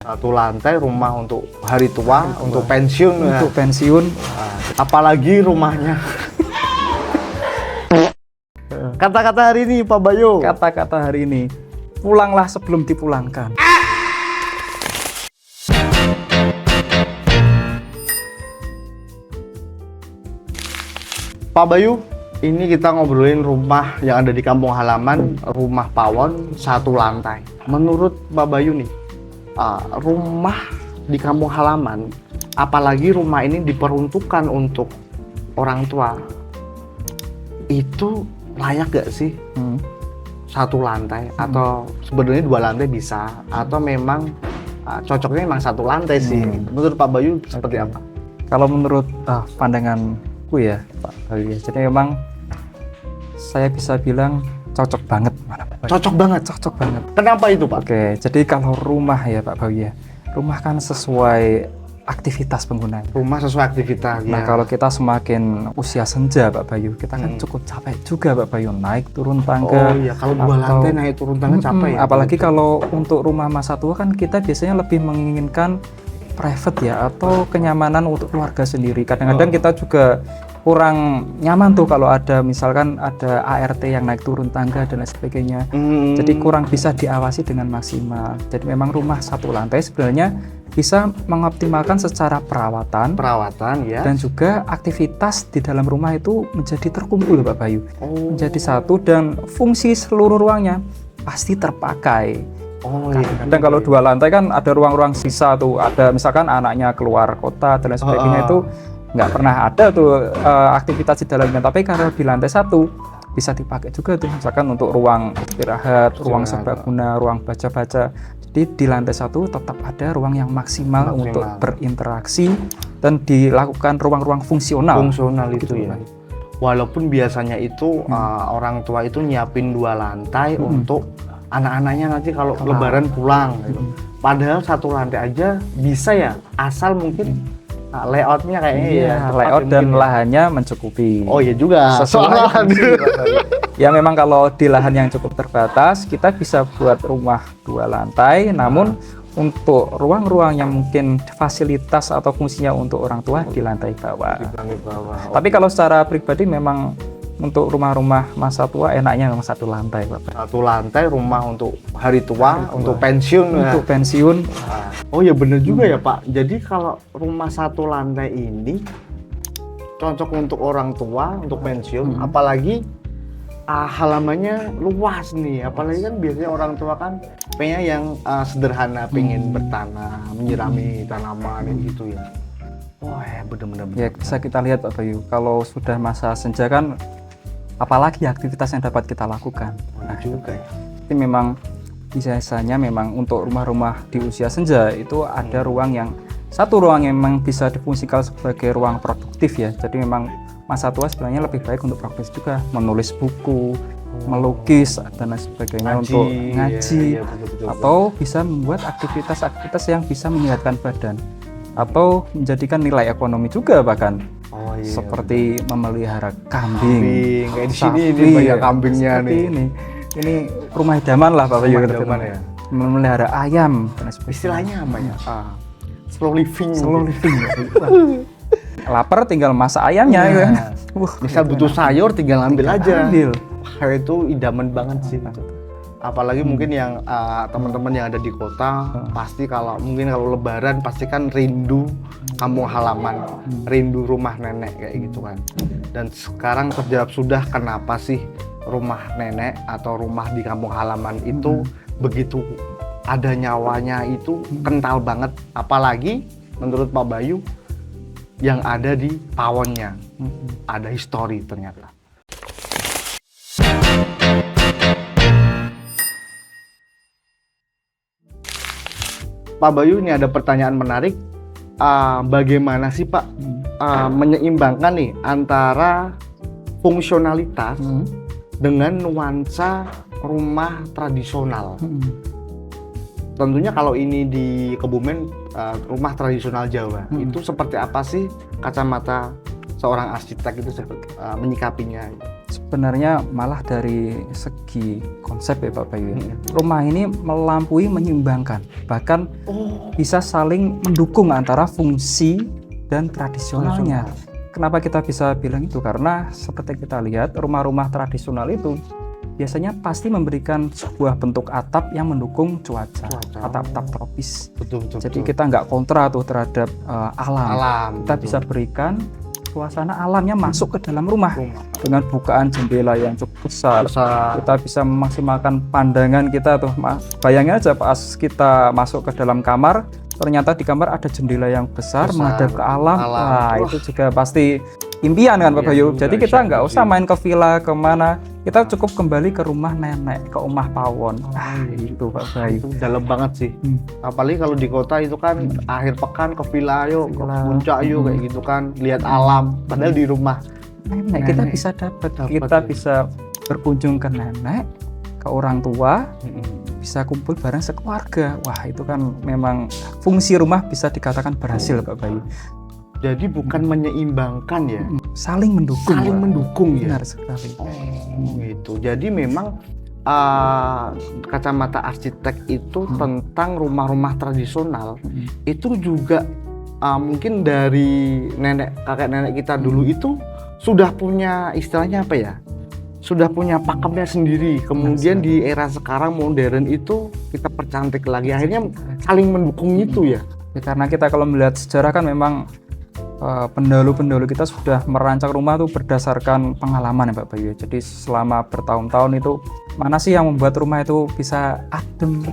Satu lantai rumah untuk hari tua, untuk pensiun. Untuk pensiun. Apalagi rumahnya. Kata-kata hari ini Pak Bayu. Kata-kata hari ini, pulanglah sebelum dipulangkan. Pak Bayu, ini kita ngobrolin rumah yang ada di kampung halaman, rumah pawon satu lantai. Menurut Pak Bayu nih, rumah di kampung halaman, apalagi rumah ini diperuntukkan untuk orang tua, itu layak gak sih satu lantai? Atau sebenarnya dua lantai bisa? Atau memang cocoknya memang satu lantai sih? Menurut Pak Bayu seperti apa? Kalau menurut pandanganku ya Pak Bayu, jadi memang saya bisa bilang cocok banget. Cocok banget? Cocok banget. Kenapa itu Pak? Oke, jadi kalau rumah ya Pak Bayu ya, rumah kan sesuai aktivitas pengguna. Rumah sesuai aktivitas. Nah, kalau kita semakin usia senja Pak Bayu, kita kan cukup capek juga Pak Bayu, naik turun tangga. Oh iya, kalau dua lantai naik turun tangga capek ya. Apalagi kalau untuk rumah masa tua kan kita biasanya lebih menginginkan private ya, atau kenyamanan untuk keluarga sendiri. Kadang-kadang kita juga kurang nyaman tuh kalau ada misalkan ada ART yang naik turun tangga dan lain sebagainya. Jadi kurang bisa diawasi dengan maksimal. Jadi memang rumah satu lantai sebenarnya bisa mengoptimalkan secara perawatan ya, dan juga aktivitas di dalam rumah itu menjadi terkumpul Pak Bayu, menjadi satu, dan fungsi seluruh ruangnya pasti terpakai. Dan kalau dua lantai kan ada ruang-ruang sisa tuh, ada misalkan anaknya keluar kota dan lain sebagainya, itu nggak pernah ada tuh aktivitas di dalamnya. Tapi kalau di lantai satu bisa dipakai juga tuh, misalkan untuk ruang istirahat, ruang serbaguna, ruang baca-baca. Jadi di lantai satu tetap ada ruang yang maksimal untuk berinteraksi dan dilakukan ruang-ruang fungsional. Fungsional itu ya. Walaupun biasanya itu orang tua itu nyiapin dua lantai untuk anak-anaknya nanti kalau lebaran pulang. Padahal satu lantai aja bisa ya, asal mungkin layoutnya kayaknya layout dan lahannya mencukupi. Oh iya juga. Sesuai ya, memang kalau di lahan yang cukup terbatas kita bisa buat rumah dua lantai, namun untuk ruang-ruang yang mungkin fasilitas atau fungsinya untuk orang tua di lantai bawah. Tapi kalau secara pribadi memang untuk rumah-rumah masa tua enaknya memang satu lantai Pak. Satu lantai rumah untuk hari tua, untuk pensiun. Untuk pensiun. Oh ya bener juga ya Pak. Jadi kalau rumah satu lantai ini cocok untuk orang tua, untuk pensiun, apalagi halamannya luas nih. Apalagi kan biasanya orang tua kan pengen yang sederhana, pengen bertanam, menyirami tanaman gitu ya. Wah ya bener-bener. Ya bisa kita lihat Pak Bayu, kalau sudah masa senja kan apalagi aktivitas yang dapat kita lakukan. Juga ya. Jadi memang biasanya memang untuk rumah-rumah di usia senja itu ada ruang yang memang bisa difungsikan sebagai ruang produktif ya. Jadi memang masa tua sebenarnya lebih baik untuk produktif juga, menulis buku, melukis dan lain sebagainya, untuk ngaji, betul. Atau bisa membuat aktivitas-aktivitas yang bisa menyehatkan badan atau menjadikan nilai ekonomi juga bahkan. Seperti memelihara kambing, kayak di sini ini banyak kambingnya nih. Ini rumah idaman lah Pak Bayu, ya. Memelihara ayam dan sebagainya. Istilahnya apa ya? Slow living. Lapar tinggal masak ayamnya gitu kan. Misal butuh sayur tinggal ambil aja. Itu idaman banget sih. Apalagi mungkin yang teman-teman yang ada di kota, pasti kalau lebaran pasti kan rindu kampung halaman, rindu rumah nenek kayak gitu kan. Dan sekarang terjawab sudah kenapa sih rumah nenek atau rumah di kampung halaman itu begitu ada nyawanya, itu kental banget. Apalagi menurut Pak Bayu yang ada di pawonnya, ada histori ternyata. Pak Bayu, ini ada pertanyaan menarik. Bagaimana sih Pak menyeimbangkan nih antara fungsionalitas dengan nuansa rumah tradisional? Tentunya kalau ini di Kebumen, rumah tradisional Jawa, itu seperti apa sih kacamata seorang arsitek itu menyikapinya? Sebenarnya malah dari segi konsep ya Pak Bayu, rumah ini melampaui menyeimbangkan, bahkan bisa saling mendukung antara fungsi dan tradisionalnya. Kenapa kita bisa bilang itu? Karena seperti kita lihat rumah-rumah tradisional itu biasanya pasti memberikan sebuah bentuk atap yang mendukung cuaca. Atap-atap tropis. Betul. Jadi kita nggak kontra tuh terhadap alam. Kita betul. bisa berikan suasana alamnya masuk ke dalam rumah dengan bukaan jendela yang cukup besar. Kita bisa memaksimalkan pandangan kita tuh. Bayangin aja pas kita masuk ke dalam kamar, ternyata di kamar ada jendela yang besar menghadap ke alam. Wah, itu juga pasti impian kan Pak Bayu. Jadi kita nggak usah main ke villa kemana, kita cukup kembali ke rumah nenek, ke Omah Pawon. Itu Pak Bayu. Itu dalam banget sih. Apalagi kalau di kota itu kan akhir pekan ke villa yuk, ke puncak yuk kayak gitu kan, lihat alam. Padahal di rumah nenek kita bisa dapat, kita bisa berkunjung ke nenek, ke orang tua, bisa kumpul bareng sekeluarga. Wah, itu kan memang fungsi rumah bisa dikatakan berhasil Pak Bayu. Jadi bukan menyeimbangkan ya, saling mendukung. Saling mendukung ya. Benar sekali. Gitu. Jadi memang kacamata arsitek itu tentang rumah-rumah tradisional itu juga mungkin dari kakek nenek kita dulu itu sudah punya istilahnya apa ya? Sudah punya pakemnya sendiri. Kemudian di era sekarang modern itu kita percantik lagi. Akhirnya saling mendukung itu ya. Karena kita kalau melihat sejarah kan memang pendahulu-pendahulu kita sudah merancang rumah tuh berdasarkan pengalaman ya Pak Bayu. Jadi selama bertahun-tahun itu mana sih yang membuat rumah itu bisa adem,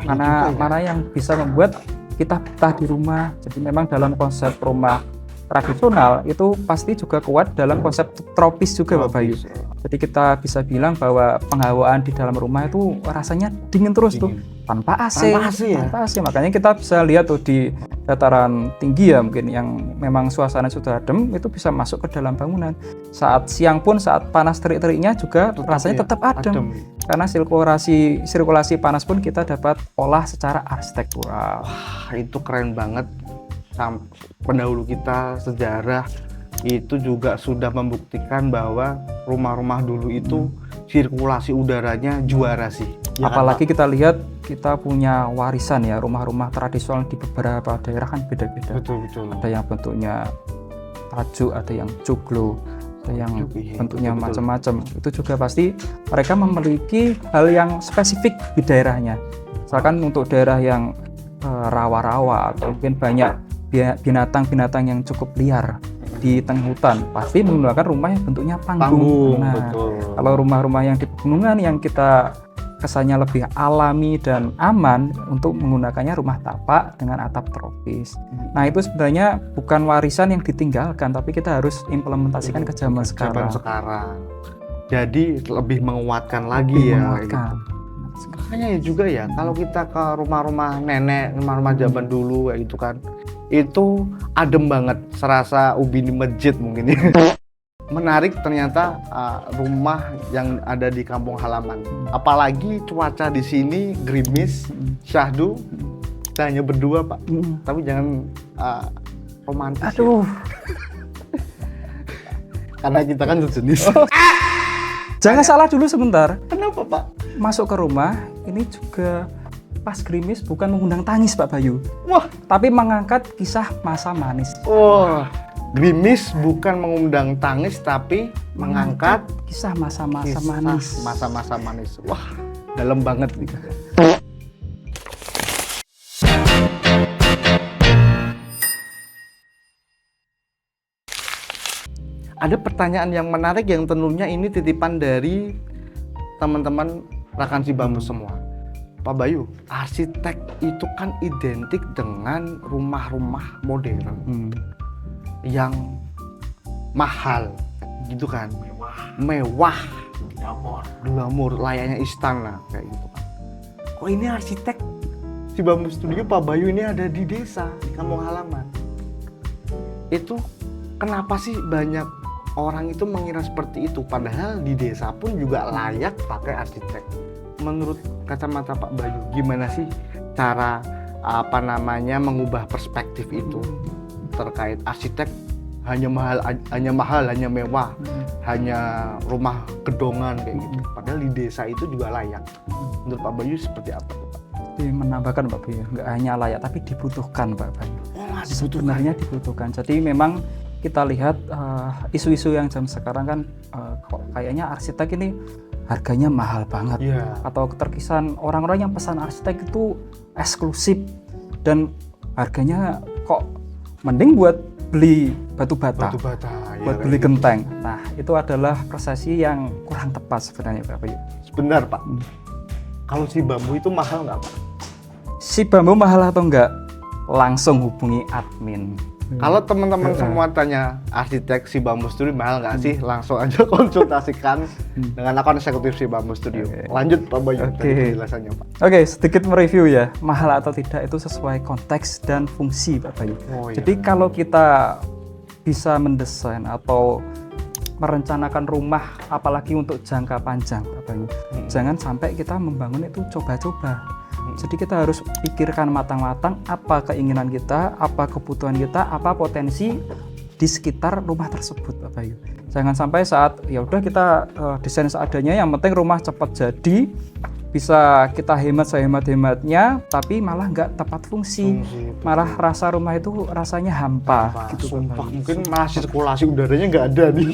mana yang bisa membuat kita betah di rumah. Jadi memang dalam konsep rumah tradisional itu pasti juga kuat dalam konsep tropis juga Pak Bayu. Jadi kita bisa bilang bahwa penghawaan di dalam rumah itu rasanya dingin terus tuh, tanpa AC. Tanpa AC. Makanya kita bisa lihat tuh di dataran tinggi ya mungkin yang memang suasana sudah adem itu bisa masuk ke dalam bangunan. Saat siang pun saat panas terik-teriknya juga rasanya tetap adem. Karena sirkulasi panas pun kita dapat olah secara arsitektural. Wah, itu keren banget. Pendahulu kita sejarah itu juga sudah membuktikan bahwa rumah-rumah dulu itu sirkulasi udaranya juara sih. Ya, apalagi kita lihat kita punya warisan ya, rumah-rumah tradisional di beberapa daerah kan beda-beda. Betul. Ada yang bentuknya tajuk, ada yang joglo, ada yang bentuknya macam-macam. Itu juga pasti mereka memiliki hal yang spesifik di daerahnya. Misalkan untuk daerah yang rawa-rawa atau mungkin banyak binatang-binatang yang cukup liar di tengah hutan, pasti menggunakan rumah yang bentuknya panggung. Kalau rumah-rumah yang di pegunungan yang kita kesannya lebih alami dan aman, untuk menggunakannya rumah tapak dengan atap tropis. Nah, itu sebenarnya bukan warisan yang ditinggalkan, tapi kita harus implementasikan ke zaman sekarang. Jadi lebih menguatkan lagi ya. Makanya juga ya, kalau kita ke rumah-rumah nenek, rumah-rumah zaman dulu kayak gitu kan, itu adem banget, serasa ubi di masjid mungkin ya. Menarik ternyata rumah yang ada di kampung halaman. Apalagi cuaca di sini gerimis, syahdu. Kita hanya berdua Pak, tapi jangan romantis. Aduh. Ya. Karena kita kan sejenis. Jangan salah dulu sebentar. Kenapa Pak? Masuk ke rumah ini juga pas gerimis bukan mengundang tangis Pak Bayu. Wah, tapi mengangkat kisah masa manis. Wah, gerimis bukan mengundang tangis tapi mengangkat kisah masa-masa manis. Masa-masa manis. Wah, dalam banget nih. Ada pertanyaan yang menarik yang tentunya ini titipan dari teman-teman rekan si bambu semua. Pak Bayu, arsitek itu kan identik dengan rumah-rumah modern yang mahal, gitu kan? Mewah, glamor, layaknya istana kayak gitu kan. Kok ini arsitek si Bambu Studio Pak Bayu ini ada di desa, di kampung halaman? Itu kenapa sih banyak orang itu mengira seperti itu? Padahal di desa pun juga layak pakai arsitek. Menurut kacamata Pak Bayu, gimana sih cara mengubah perspektif itu terkait arsitek hanya mahal, hanya mewah, hanya rumah gedongan kayak gitu. Padahal di desa itu juga layak. Menurut Pak Bayu seperti apa, Pak? Menambahkan Pak Bayu, nggak hanya layak tapi dibutuhkan Pak Bayu. Sebenarnya dibutuhkan. Jadi memang kita lihat isu-isu yang jam sekarang kan kok kayaknya arsitek ini harganya mahal banget, atau terkesan orang-orang yang pesan arsitek itu eksklusif dan harganya kok mending buat beli batu bata buat beli genteng. Nah, itu adalah persepsi yang kurang tepat sebenarnya Pak Bayu. Benar Pak. Kalau si bambu itu mahal nggak Pak? Si bambu mahal atau enggak? Langsung hubungi admin. Kalau teman-teman semua tanya arsitek si Bambu Studio mahal nggak sih? Langsung aja konsultasikan dengan akun eksekutif si Bambu Studio. Lanjut Pak Bayu tadi penjelasannya Pak. Oke, sedikit mereview ya, mahal atau tidak itu sesuai konteks dan fungsi Pak Bayu. Jadi kalau kita bisa mendesain atau merencanakan rumah apalagi untuk jangka panjang Pak Bayu, jangan sampai kita membangun itu coba-coba. Jadi kita harus pikirkan matang-matang apa keinginan kita, apa kebutuhan kita, apa potensi di sekitar rumah tersebut Pak Bayu. Jangan sampai saat ya udah kita desain seadanya, yang penting rumah cepat jadi, bisa kita hemat sehemat-hematnya, tapi malah nggak tepat fungsi. Malah rasa rumah itu rasanya hampa gitu. Sumpah, mungkin malah sirkulasi udaranya nggak ada nih.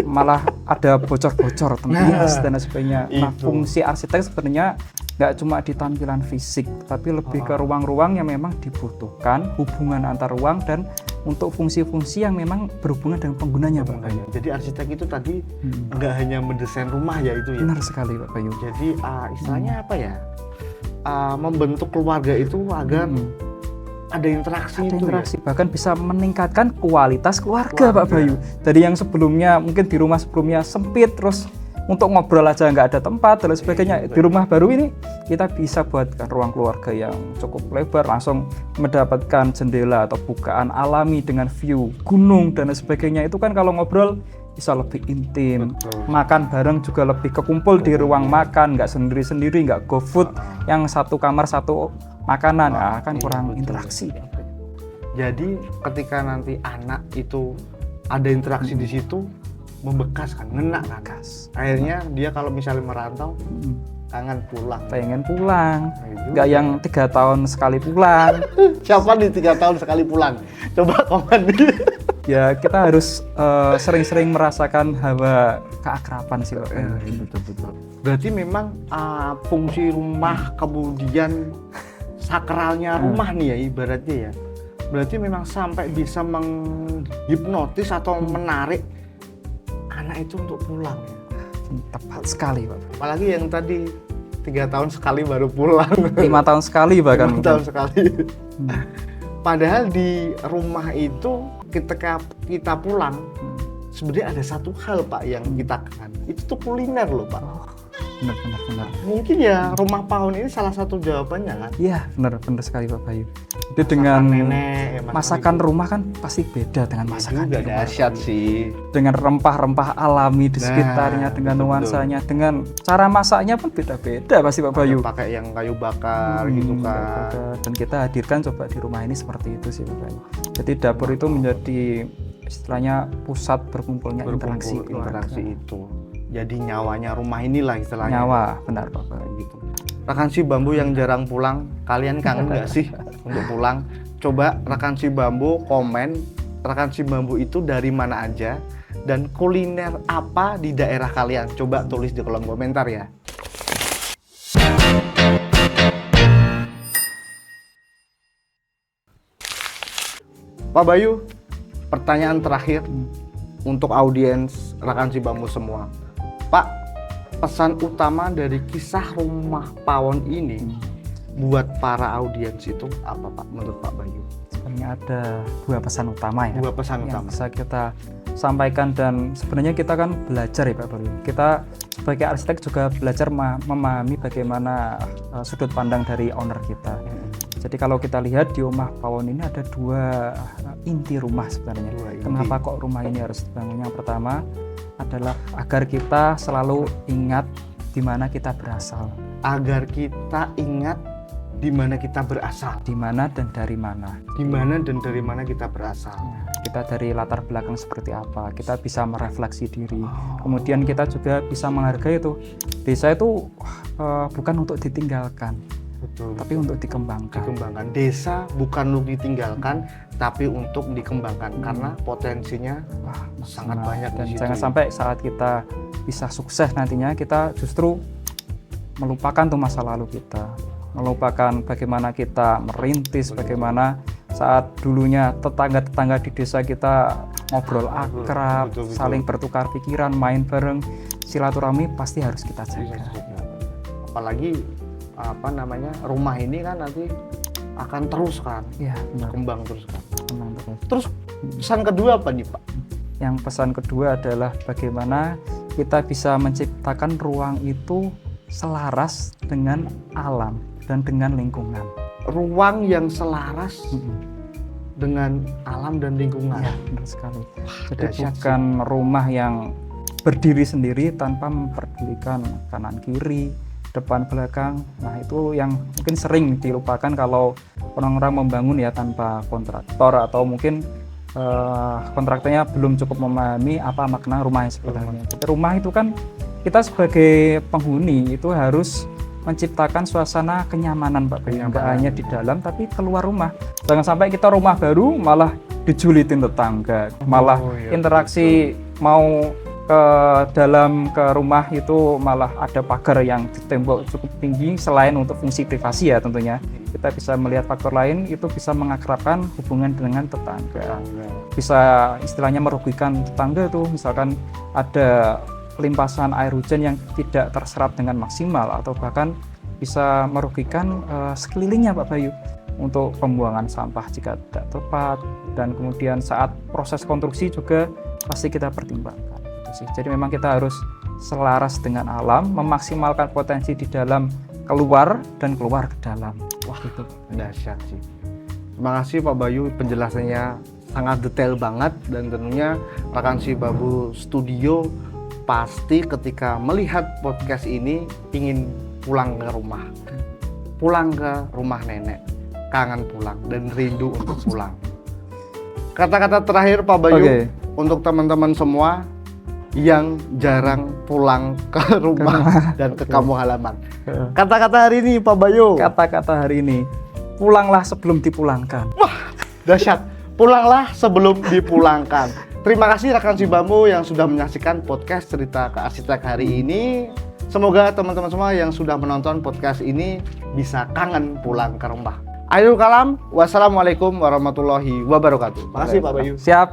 Malah ada bocor-bocor tempat dan sebagainya. Nah, fungsi arsitek sebenarnya nggak cuma di tampilan fisik, tapi lebih ke ruang-ruang yang memang dibutuhkan, hubungan antar ruang, dan untuk fungsi-fungsi yang memang berhubungan dengan penggunanya Pak Bayu. Jadi arsitek itu tadi nggak hanya mendesain rumah ya itu ya? Benar sekali Pak Bayu. Jadi istilahnya apa ya, membentuk keluarga itu agar ada interaksi itu interaksi, ya? Bahkan bisa meningkatkan kualitas keluarga Pak Bayu. Dari yang sebelumnya mungkin di rumah sebelumnya sempit, terus untuk ngobrol aja nggak ada tempat dan sebagainya. Di rumah baru ini kita bisa buatkan ruang keluarga yang cukup lebar, langsung mendapatkan jendela atau bukaan alami dengan view gunung dan sebagainya. Itu kan kalau ngobrol bisa lebih intim. Makan bareng juga lebih kekumpul di ruang makan, nggak sendiri-sendiri, nggak go food yang satu kamar satu makanan. Kan kurang interaksi. Jadi ketika nanti anak itu ada interaksi di situ, membekas kan, ngena kan. Akhirnya dia kalau misalnya merantau pengen pulang, nggak yang 3 tahun sekali pulang. Siapa nih 3 tahun sekali pulang? Coba komen. Ya kita harus sering-sering merasakan hawa keakraban sih Pak. Betul. Berarti memang fungsi rumah kemudian sakralnya rumah nih ya ibaratnya ya. Berarti memang sampai bisa menghipnotis atau menarik anak itu untuk pulang ya. Tepat sekali Pak. Apalagi yang tadi 3 tahun sekali baru pulang. 5 tahun sekali bahkan. 5 tahun sekali. Padahal di rumah itu ketika kita pulang sebenarnya ada satu hal Pak yang kita kangen. Itu tuh kuliner loh Pak. Benar. Mungkin ya rumah Pahon ini salah satu jawabannya kan? Iya benar sekali Pak Bayu. Itu dengan masakan rumah kan pasti beda dengan masakan di rumah. Dahsyat sih. Dengan rempah-rempah alami di sekitarnya, dengan nuansanya, dengan cara masaknya pun beda-beda pasti Pak Bayu. Pakai yang kayu bakar gitu kan. Dan kita hadirkan coba di rumah ini seperti itu sih Pak Bayu. Jadi dapur itu menjadi istilahnya pusat berkumpulnya interaksi itu. Jadi nyawanya rumah inilah istilahnya. Nyawa, benar Pak gitu. Rekan si Bambu yang jarang pulang, kalian kangen nggak sih untuk pulang? Coba rekan si Bambu komen, rekan si Bambu itu dari mana aja dan kuliner apa di daerah kalian? Coba tulis di kolom komentar ya. Pak Bayu, pertanyaan terakhir untuk audiens rekan si Bambu semua. Pak, pesan utama dari kisah rumah Pawon ini buat para audiens itu apa Pak menurut Pak Bayu? Sebenarnya ada 2 pesan utama ya. 2 pesan utama. Yang bisa kita sampaikan dan sebenarnya kita kan belajar ya Pak Bayu. Kita sebagai arsitek juga belajar memahami bagaimana sudut pandang dari owner kita. Jadi kalau kita lihat di rumah Pawon ini ada 2 inti rumah sebenarnya. Kenapa kok rumah ini harus dibangun? Yang pertama adalah agar kita selalu ingat di mana kita berasal. Agar kita ingat di mana kita berasal. Di mana dan dari mana. Di mana dan dari mana kita berasal. Kita dari latar belakang seperti apa, kita bisa merefleksi diri. Kemudian kita juga bisa menghargai itu. Desa itu bukan untuk ditinggalkan, Betul. tapi untuk dikembangkan. Desa bukan untuk ditinggalkan, tapi untuk dikembangkan karena potensinya sangat banyak Dan di situ. jangan sampai saat kita bisa sukses nantinya kita justru melupakan tuh masa lalu kita, melupakan bagaimana kita merintis, bagaimana saat dulunya tetangga-tetangga di desa kita ngobrol akrab, betul. saling bertukar pikiran, main bareng, silaturahmi pasti harus kita jaga. Apalagi rumah ini kan nanti akan terus kan, Iya, benar. kembang terus kan. Tenang terus. Terus pesan kedua apa nih Pak? Yang pesan kedua adalah bagaimana kita bisa menciptakan ruang itu selaras dengan alam dan dengan lingkungan. Ruang yang selaras dengan alam dan lingkungan. Ya, benar sekali. Jadi dahsyat bukan rumah yang berdiri sendiri tanpa memperdulikan kanan kiri, depan belakang. Nah, itu yang mungkin sering dilupakan kalau orang-orang membangun ya tanpa kontraktor, atau mungkin kontraktornya belum cukup memahami apa makna rumah yang sebenarnya. Jadi rumah itu kan kita sebagai penghuni itu harus menciptakan suasana kenyamanan Pak, nggak hanya di dalam tapi keluar rumah. Jangan sampai kita rumah baru malah dijulitin tetangga, malah interaksi mau ke dalam ke rumah itu malah ada pagar yang di tembok cukup tinggi. Selain untuk fungsi privasi ya tentunya, kita bisa melihat faktor lain, itu bisa mengakrabkan hubungan dengan tetangga, bisa istilahnya merugikan tetangga tuh, misalkan ada limpasan air hujan yang tidak terserap dengan maksimal, atau bahkan bisa merugikan sekelilingnya Pak Bayu untuk pembuangan sampah jika tidak tepat, dan kemudian saat proses konstruksi juga pasti kita pertimbangkan. Jadi memang kita harus selaras dengan alam, memaksimalkan potensi di dalam keluar dan keluar ke dalam. Wah, itu dahsyat sih. Terima kasih Pak Bayu, penjelasannya sangat detail banget, dan tentunya rekan Si Babu Studio pasti ketika melihat podcast ini ingin pulang ke rumah nenek, kangen pulang dan rindu untuk pulang. Kata-kata terakhir Pak Bayu untuk teman-teman semua yang jarang pulang ke rumah dan ke kampung halaman. Kata-kata hari ini Pak Bayu. Kata-kata hari ini, pulanglah sebelum dipulangkan. Wah, dahsyat. Pulanglah sebelum dipulangkan. Terima kasih rekan Si Babu yang sudah menyaksikan podcast Cerita Ke Arsitek hari ini. Semoga teman-teman semua yang sudah menonton podcast ini bisa kangen pulang ke rumah. Akhirul kalam, wassalamualaikum warahmatullahi wabarakatuh. Terima kasih Pak Bayu. Siap.